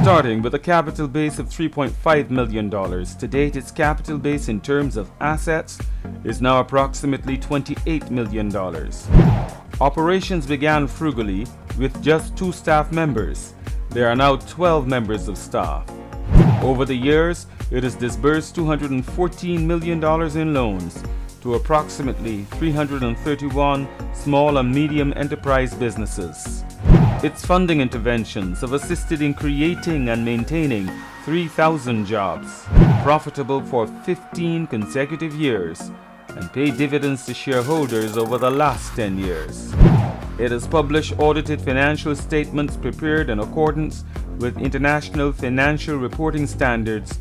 Starting with a capital base of $3.5 million, to date its capital base in terms of assets is now approximately $28 million. Operations began frugally with just 2 staff members. There are now 12 members of staff. Over the years, it has disbursed $214 million in loans to approximately 331 small and medium enterprise businesses. Its funding interventions have assisted in creating and maintaining 3,000 jobs, profitable for 15 consecutive years, and paid dividends to shareholders over the last 10 years. It has published audited financial statements prepared in accordance with international financial reporting standards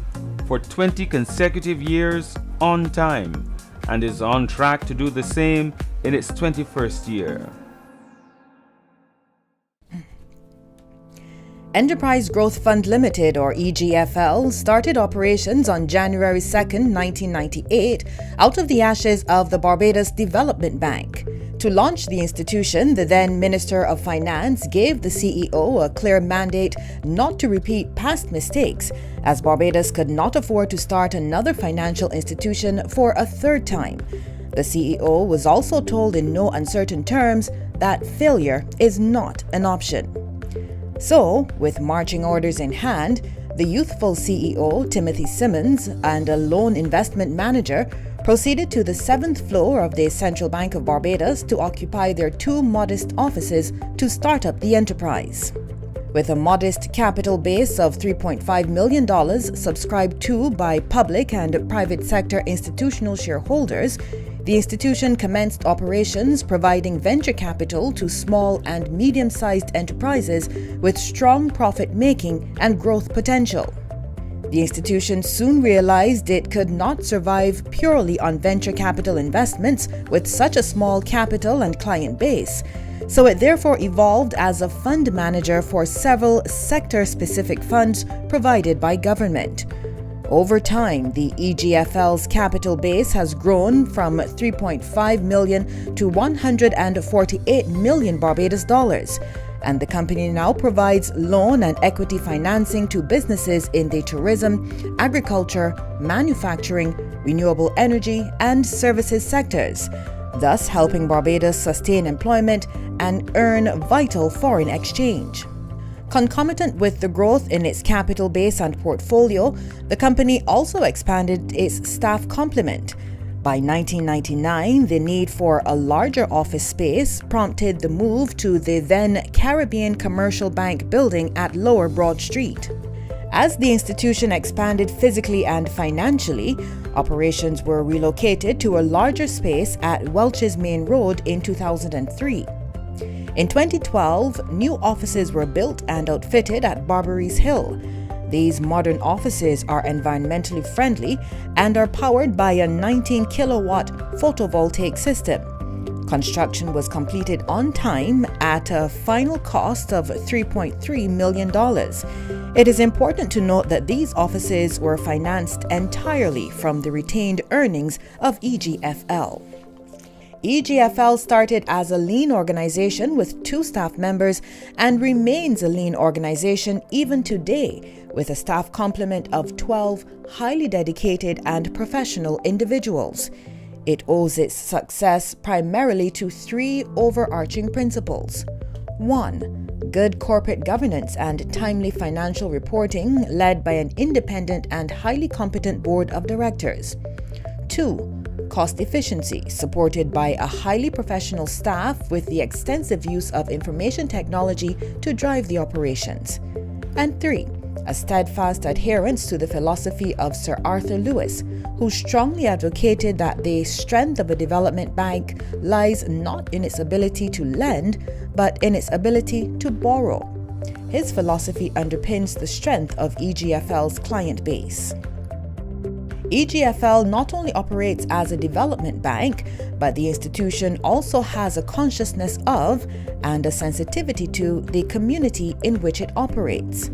for 20 consecutive years on time, and is on track to do the same in its 21st year. Enterprise Growth Fund Limited, or EGFL, started operations on January 2, 1998, out of the ashes of the Barbados Development Bank. To launch the institution, the then Minister of Finance gave the CEO a clear mandate not to repeat past mistakes, as Barbados could not afford to start another financial institution for a third time. The CEO was also told in no uncertain terms that failure is not an option. So, with marching orders in hand, the youthful CEO, Timothy Simmons, and a loan investment manager proceeded to the 7th floor of the Central Bank of Barbados to occupy their 2 modest offices to start up the enterprise. With a modest capital base of $3.5 million subscribed to by public and private sector institutional shareholders, the institution commenced operations providing venture capital to small and medium-sized enterprises with strong profit-making and growth potential. The institution soon realized it could not survive purely on venture capital investments with such a small capital and client base, so it therefore evolved as a fund manager for several sector-specific funds provided by government. Over time, the EGFL's capital base has grown from $3.5 million to $148 million Barbados dollars, and the company now provides loan and equity financing to businesses in the tourism, agriculture, manufacturing, renewable energy, and services sectors, thus helping Barbados sustain employment and earn vital foreign exchange. Concomitant with the growth in its capital base and portfolio, the company also expanded its staff complement. By 1999, the need for a larger office space prompted the move to the then Caribbean Commercial Bank building at Lower Broad Street. As the institution expanded physically and financially, operations were relocated to a larger space at Welch's Main Road in 2003. In 2012, new offices were built and outfitted at Barbary Hill. These modern offices are environmentally friendly and are powered by a 19-kilowatt photovoltaic system. Construction was completed on time at a final cost of $3.3 million. It is important to note that these offices were financed entirely from the retained earnings of EGFL. EGFL started as a lean organization with 2 staff members and remains a lean organization even today, with a staff complement of 12 highly dedicated and professional individuals. It owes its success primarily to 3 overarching principles. 1. Good corporate governance and timely financial reporting led by an independent and highly competent board of directors. 2. Cost efficiency, supported by a highly professional staff with the extensive use of information technology to drive the operations. And 3. A steadfast adherence to the philosophy of Sir Arthur Lewis, who strongly advocated that the strength of a development bank lies not in its ability to lend, but in its ability to borrow. His philosophy underpins the strength of EGFL's client base. EGFL not only operates as a development bank, but the institution also has a consciousness of and a sensitivity to the community in which it operates.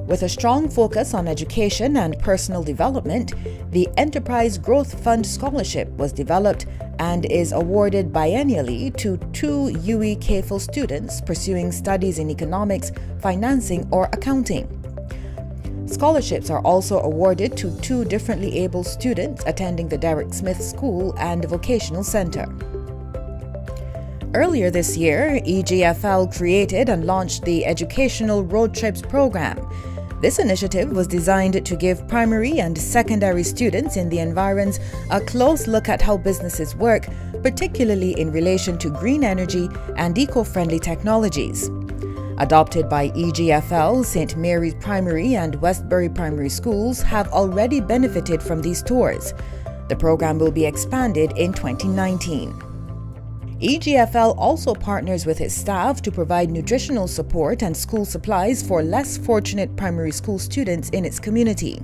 With a strong focus on education and personal development, the Enterprise Growth Fund Scholarship was developed and is awarded biennially to 2 EGFL students pursuing studies in economics, financing, or accounting. Scholarships are also awarded to 2 differently abled students attending the Derek Smith School and Vocational Center. Earlier this year, EGFL created and launched the Educational Road Trips program. This initiative was designed to give primary and secondary students in the environs a close look at how businesses work, particularly in relation to green energy and eco-friendly technologies. Adopted by EGFL, St. Mary's Primary and Westbury Primary Schools have already benefited from these tours. The program will be expanded in 2019. EGFL also partners with its staff to provide nutritional support and school supplies for less fortunate primary school students in its community.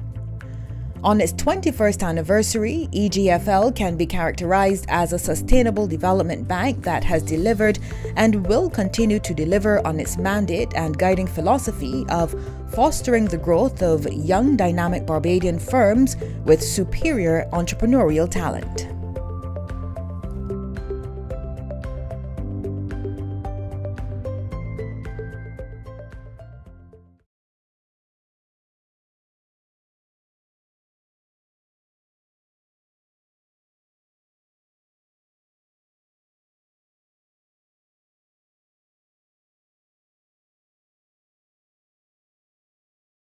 On its 21st anniversary, EGFL can be characterized as a sustainable development bank that has delivered and will continue to deliver on its mandate and guiding philosophy of fostering the growth of young, dynamic Barbadian firms with superior entrepreneurial talent.